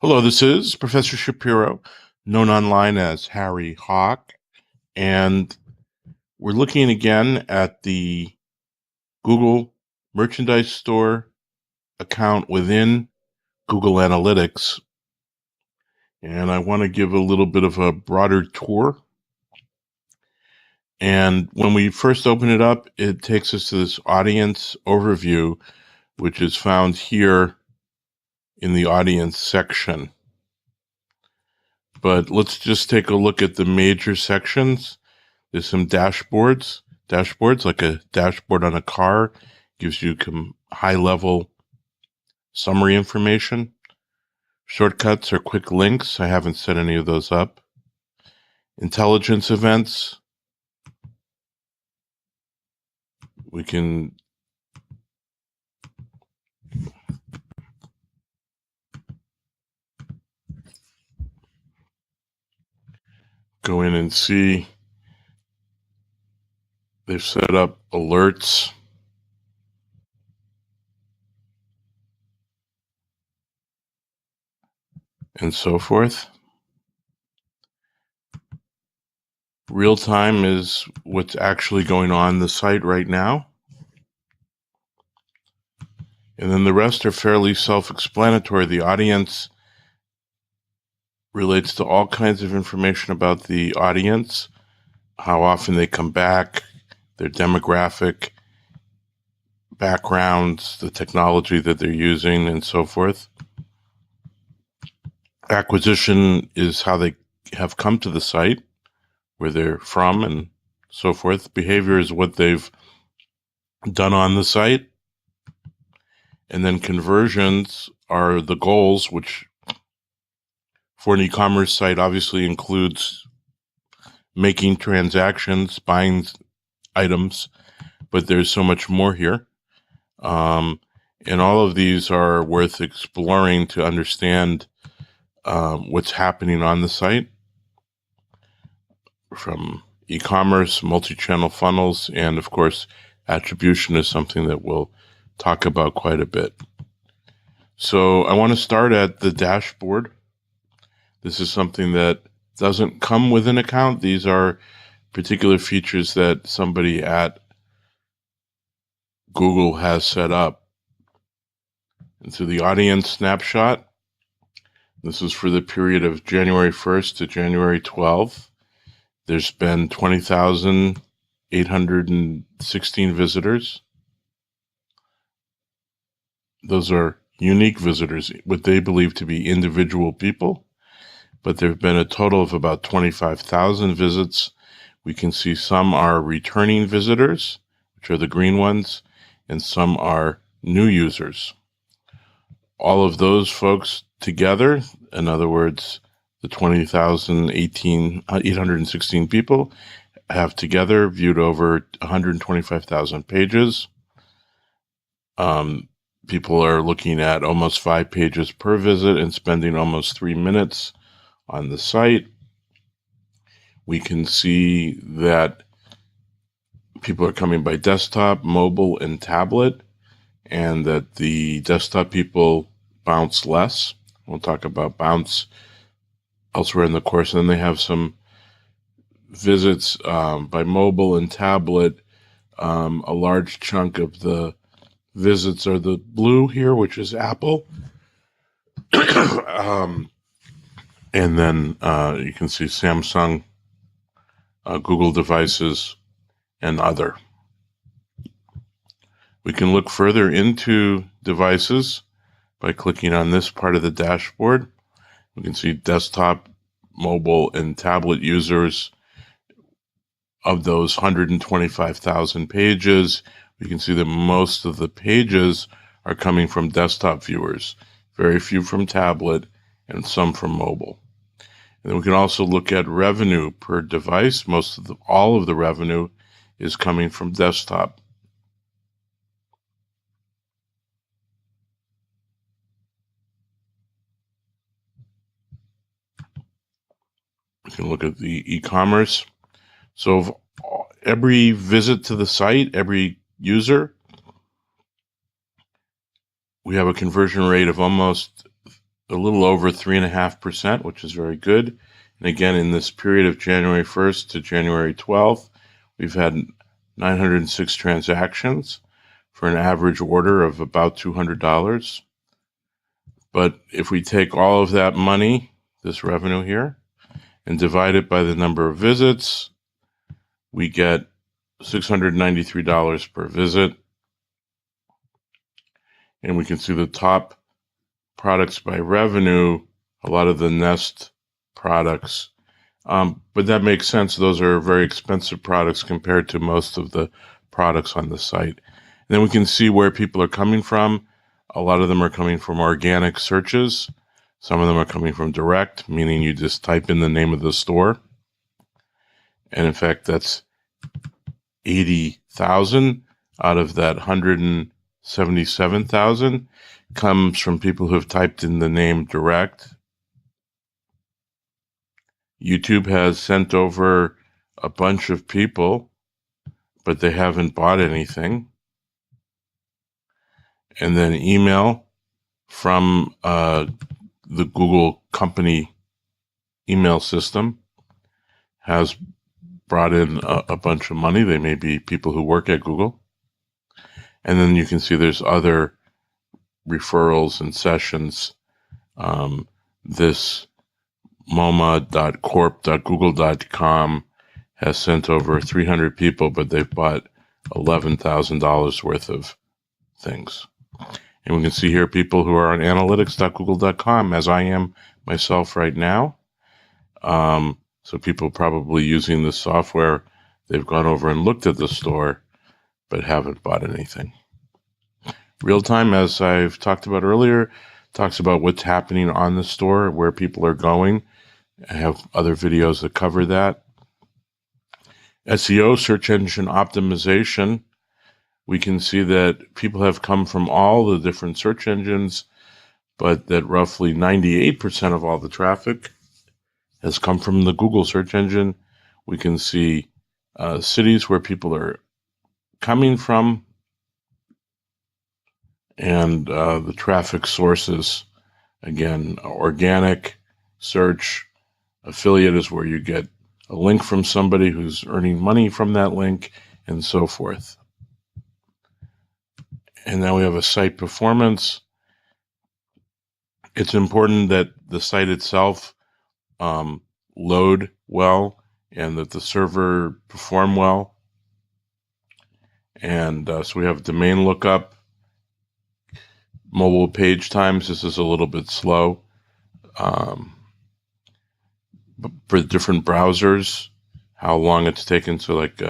Hello, this is Professor Shapiro, known online as Harry Hawk, and we're looking again at the Google Merchandise Store account within Google Analytics. And I want to give a little bit of a broader tour. And when we first open it up, it takes us to this audience overview, which is found here in the audience section. But let's just take a look at the major sections. There's some dashboards like a dashboard on a car, gives you high-level summary information. Shortcuts or quick links, I haven't set any of those up. Intelligence events, we can go in and see they've set up alerts. And so forth. Real time is what's actually going on the site right now. And then the rest are fairly self-explanatory. The audience relates to all kinds of information about the audience, how often they come back, their demographic, backgrounds, the technology that they're using, and so forth. Acquisition is how they have come to the site, where they're from, and so forth. Behavior is what they've done on the site. And then conversions are the goals, which for an e-commerce site obviously includes making transactions, buying items, but there's so much more here. And all of these are worth exploring to understand what's happening on the site, from e-commerce, multi-channel funnels, and of course, attribution is something that we'll talk about quite a bit. So I want to start at the dashboard. This is something that doesn't come with an account. These are particular features that somebody at Google has set up. And so the audience snapshot, this is for the period of January 1st to January 12th. There's been 20,816 visitors. Those are unique visitors, what they believe to be individual people. But there have been a total of about 25,000 visits. We can see some are returning visitors, which are the green ones, and some are new users. All of those folks together, in other words, the 20,816 people, have together viewed over 125,000 pages. People are looking at almost 5 pages per visit and spending almost 3 minutes on the site. We can see that people are coming by desktop, mobile, and tablet, and that the desktop people bounce less. We'll talk about bounce elsewhere in the course. And then they have some visits by mobile and tablet. A large chunk of the visits are the blue here, which is Apple. And then you can see Samsung, Google devices, and other. We can look further into devices by clicking on this part of the dashboard. We can see desktop, mobile, and tablet users. Of those 125,000 pages, we can see that most of the pages are coming from desktop viewers, very few from tablet, and some from mobile. And then we can also look at revenue per device. All of the revenue is coming from desktop. We can look at the e-commerce. So every visit to the site, every user, we have a conversion rate of almost a little over 3.5%, which is very good. And again, in this period of January 1st to January 12th, we've had 906 transactions for an average order of about $200. But if we take all of that money, this revenue here, and divide it by the number of visits, we get $693 per visit. And we can see the top products by revenue, a lot of the Nest products. But that makes sense. Those are very expensive products compared to most of the products on the site. And then we can see where people are coming from. A lot of them are coming from organic searches. Some of them are coming from direct, meaning you just type in the name of the store. And in fact, that's 80,000 out of that 177,000 comes from people who have typed in the name direct. YouTube has sent over a bunch of people, but they haven't bought anything. And then email from the Google company email system has brought in a bunch of money. They may be people who work at Google. And then you can see there's other referrals and sessions. This moma.corp.google.com has sent over 300 people, but they've bought $11,000 worth of things. And we can see here people who are on analytics.google.com, as I am myself right now. So people probably using this software, they've gone over and looked at the store, but haven't bought anything. Real time, as I've talked about earlier, talks about what's happening on the store, where people are going. I have other videos that cover that. SEO, search engine optimization. We can see that people have come from all the different search engines, but that roughly 98% of all the traffic has come from the Google search engine. We can see cities where people are coming from, and the traffic sources. Again, organic search, affiliate is where you get a link from somebody who's earning money from that link, and so forth. And now we have a site performance. It's important that the site itself load well and that the server perform well. And so we have domain lookup, mobile page times. This is a little bit slow. For different browsers, how long it's taken. So like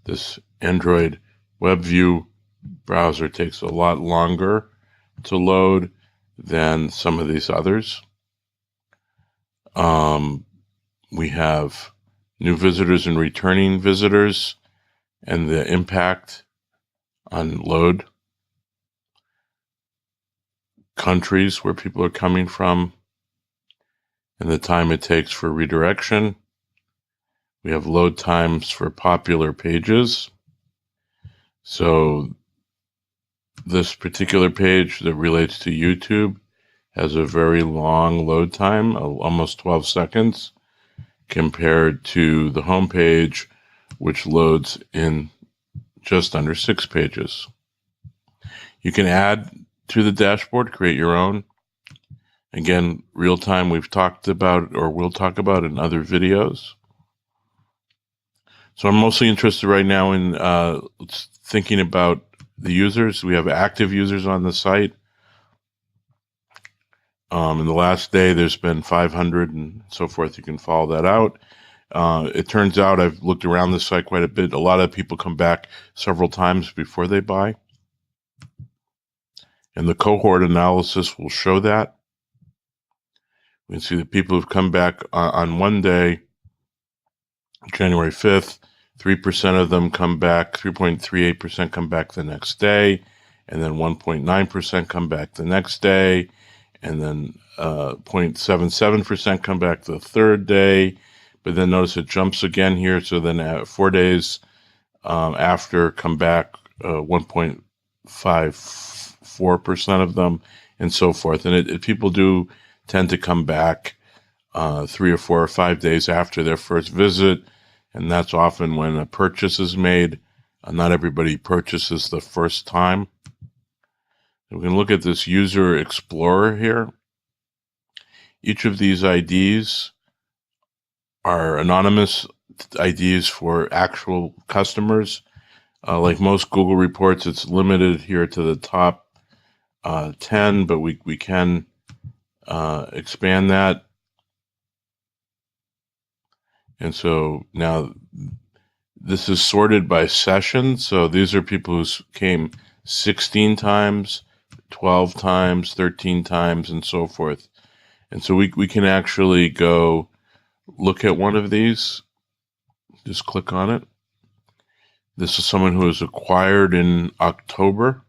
this Android WebView browser takes a lot longer to load than some of these others. We have new visitors and returning visitors and the impact on load. Countries where people are coming from and the time it takes for redirection. We have load times for popular pages. So this particular page that relates to YouTube has a very long load time, almost 12 seconds, compared to the home page, which loads in just under 6 pages. You can add to the dashboard, create your own. Again, real time we've talked about, or we'll talk about in other videos. So I'm mostly interested right now in thinking about the users. We have active users on the site. In the last day, there's been 500 and so forth. You can follow that out. It turns out, I've looked around the site quite a bit. A lot of people come back several times before they buy. And the cohort analysis will show that. We can see that people who've come back on one day, January 5th, 3% of them come back, 3.38% come back the next day, and then 1.9% come back the next day, and then 0.77% come back the third day. But then notice it jumps again here. So then 4 days after, come back 1.54% of them, and so forth. And people do tend to come back 3 or 4 or 5 days after their first visit, and that's often when a purchase is made. Not everybody purchases the first time. We can look at this user explorer here. Each of these IDs are anonymous IDs for actual customers. Like most Google reports, it's limited here to the top 10, but we can expand that. And so now this is sorted by session. So these are people who came 16 times, 12 times, 13 times, and so forth. And so we can actually go look at one of these. Just click on it. This is someone who was acquired in October.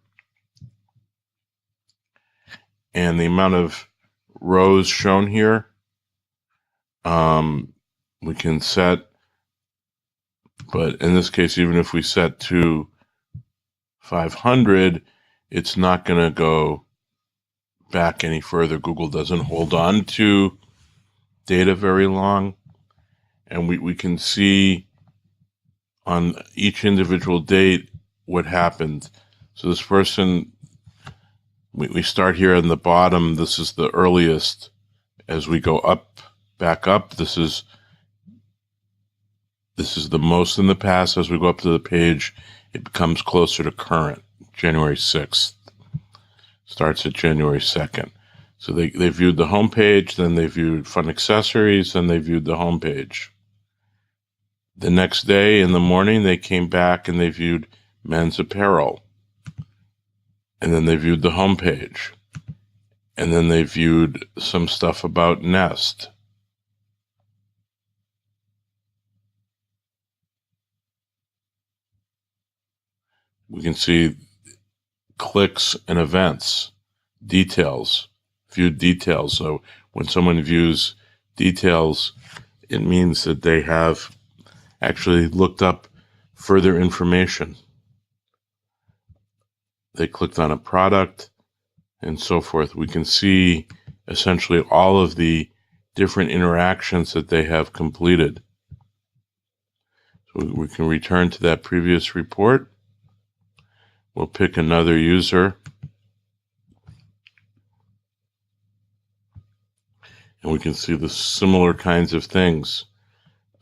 And the amount of rows shown here, we can set, but in this case, even if we set to 500, it's not going to go back any further. Google doesn't hold on to data very long. And we can see on each individual date what happened. So this person, we start here on the bottom. This is the earliest. As we go up, back up, this is the most in the past. As we go up to the page, it becomes closer to current. January 6th starts at January 2nd. So they viewed the homepage, then they viewed fun accessories, then they viewed the homepage. The next day in the morning, they came back and they viewed men's apparel. And then they viewed the homepage. And then they viewed some stuff about Nest. We can see clicks and events, details, viewed details. So when someone views details, it means that they have actually looked up further information. They clicked on a product and so forth. We can see essentially all of the different interactions that they have completed. So we can return to that previous report. We'll pick another user. And we can see the similar kinds of things.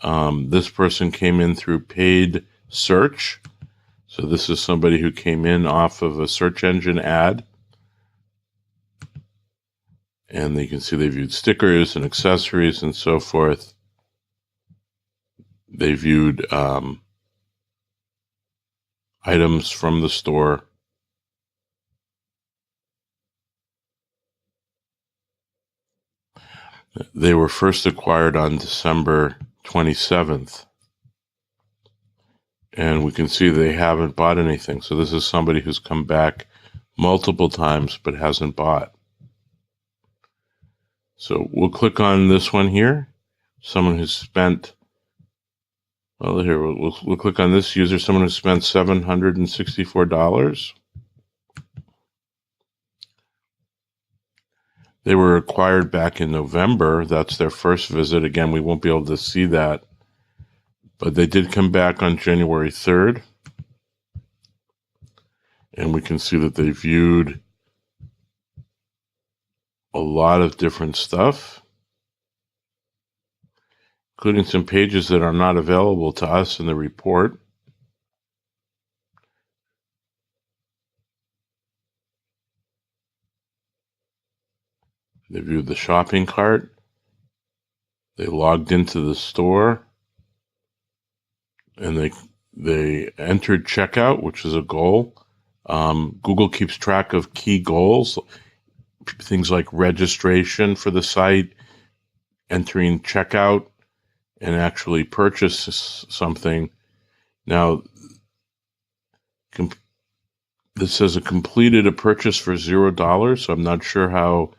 This person came in through paid search. So this is somebody who came in off of a search engine ad. And you can see they viewed stickers and accessories and so forth. They viewed items from the store. They were first acquired on December 27th. And we can see they haven't bought anything. So this is somebody who's come back multiple times but hasn't bought. So we'll click on this one here. Someone who's spent, well, here, we'll click on this user, someone who spent $764. They were acquired back in November. That's their first visit. Again, we won't be able to see that. But they did come back on January 3rd. And we can see that they viewed a lot of different stuff, including some pages that are not available to us in the report. They viewed the shopping cart. They logged into the store. And they entered checkout, which is a goal. Google keeps track of key goals, things like registration for the site, entering checkout, and actually purchase something. Now, this says completed a purchase for $0, so I'm not sure how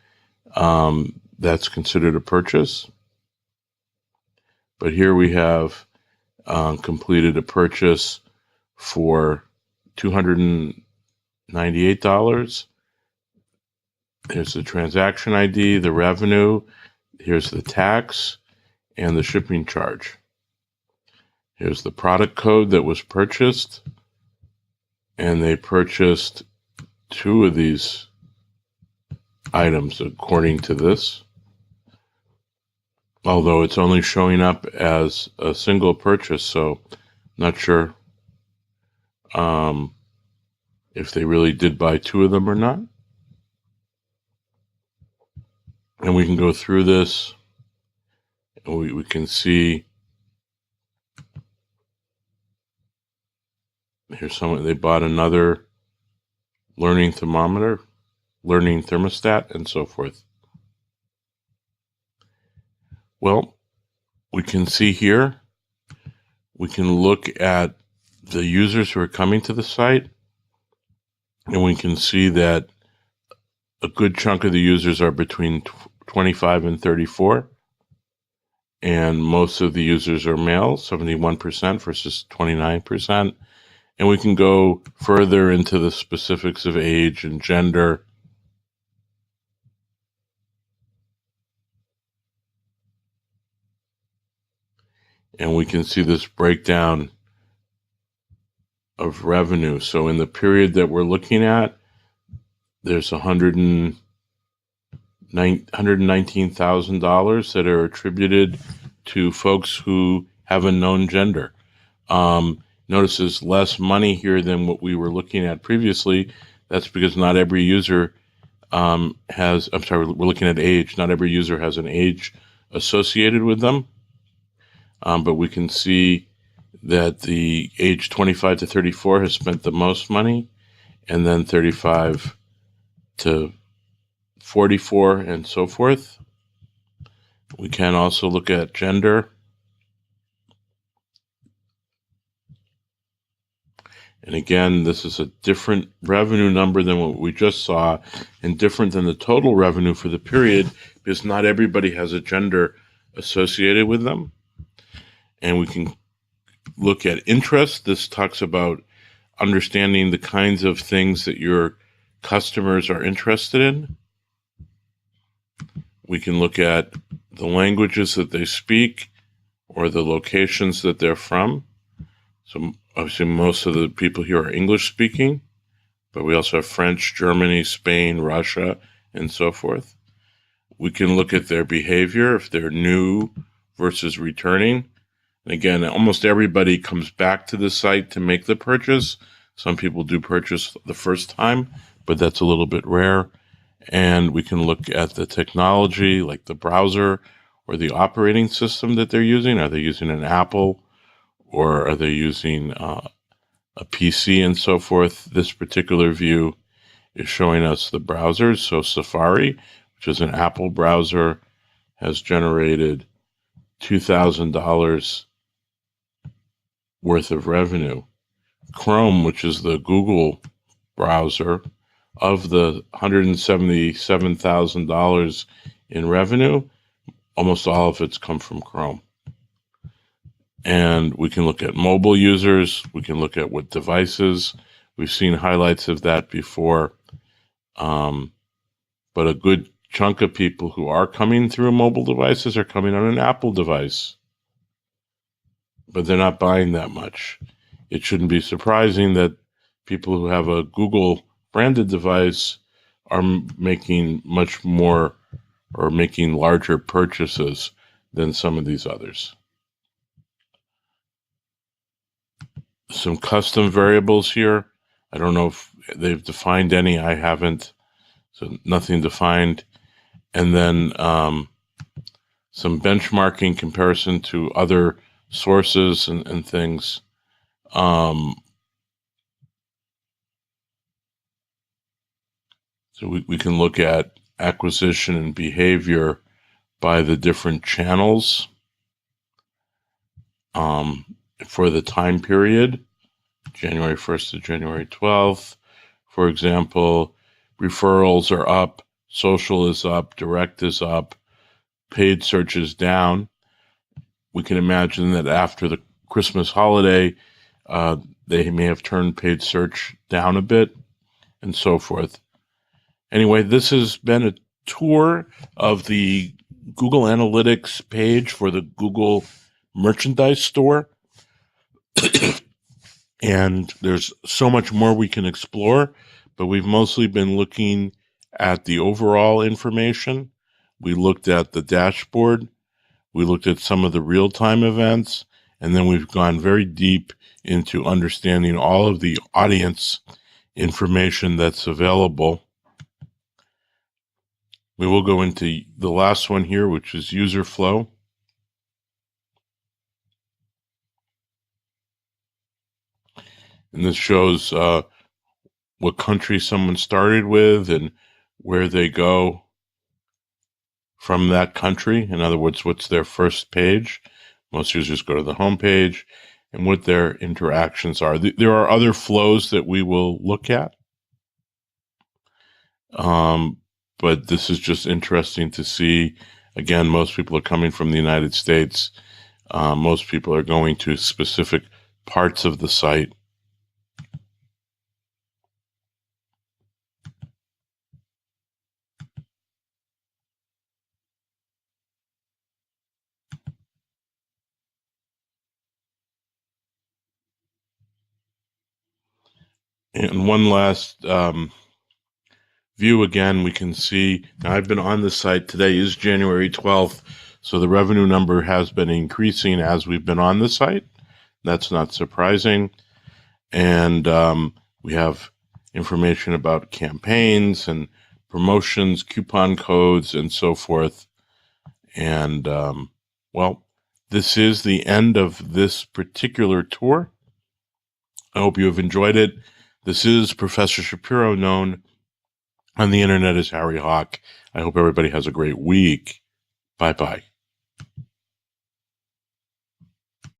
that's considered a purchase. But here we have completed a purchase for $298. Here's the transaction ID, the revenue, here's the tax, and the shipping charge. Here's the product code that was purchased, and they purchased 2 of these items according to this, although it's only showing up as a single purchase, so not sure if they really did buy 2 of them or not. And we can go through this, and we can see here's someone, they bought another learning thermometer, learning thermostat, and so forth. Well, we can see here, we can look at the users who are coming to the site, and we can see that a good chunk of the users are between 25 and 34, and most of the users are male, 71% versus 29%. And we can go further into the specifics of age and gender. And we can see this breakdown of revenue. So in the period that we're looking at, there's $119,000 that are attributed to folks who have a known gender. Notice there's less money here than what we were looking at previously. That's because not every user we're looking at age. Not every user has an age associated with them. But we can see that the age 25 to 34 has spent the most money, and then 35 to 44 and so forth. We can also look at gender. And again, this is a different revenue number than what we just saw, and different than the total revenue for the period, because not everybody has a gender associated with them. And we can look at interest. This talks about understanding the kinds of things that your customers are interested in. We can look at the languages that they speak or the locations that they're from. So obviously most of the people here are English speaking, but we also have French, Germany, Spain, Russia, and so forth. We can look at their behavior, if they're new versus returning. And again, almost everybody comes back to the site to make the purchase. Some people do purchase the first time, but that's a little bit rare. And we can look at the technology, like the browser or the operating system that they're using. Are they using an Apple, or are they using a PC and so forth? This particular view is showing us the browsers. So Safari, which is an Apple browser, has generated $2,000 worth of revenue. Chrome, which is the Google browser, of the $177,000 in revenue, almost all of it's come from Chrome. And we can look at mobile users. We can look at what devices. We've seen highlights of that before. But a good chunk of people who are coming through mobile devices are coming on an Apple device. But they're not buying that much. It shouldn't be surprising that people who have a Google branded device are making much more or making larger purchases than some of these others. Some custom variables here. I don't know if they've defined any. I haven't. So nothing defined. And then some benchmarking comparison to other sources and things. So we can look at acquisition and behavior by the different channels for the time period, January 1st to January 12th. For example, referrals are up, social is up, direct is up, paid search is down. We can imagine that after the Christmas holiday, they may have turned paid search down a bit, and so forth. Anyway, this has been a tour of the Google Analytics page for the Google Merchandise Store. And there's so much more we can explore, but we've mostly been looking at the overall information. We looked at the dashboard. We looked at some of the real-time events, and then we've gone very deep into understanding all of the audience information that's available. We will go into the last one here, which is user flow. And this shows what country someone started with and where they go from that country. In other words, what's their first page? Most users go to the home page, and what their interactions are. There are other flows that we will look at. But this is just interesting to see. Again, most people are coming from the United States. Most people are going to specific parts of the site. And one last view again, we can see, now I've been on the site, today is January 12th, so the revenue number has been increasing as we've been on the site. That's not surprising. And we have information about campaigns and promotions, coupon codes, and so forth. And, well, this is the end of this particular tour. I hope you have enjoyed it. This is Professor Shapiro, known on the internet as Harry Hawk. I hope everybody has a great week. Bye-bye.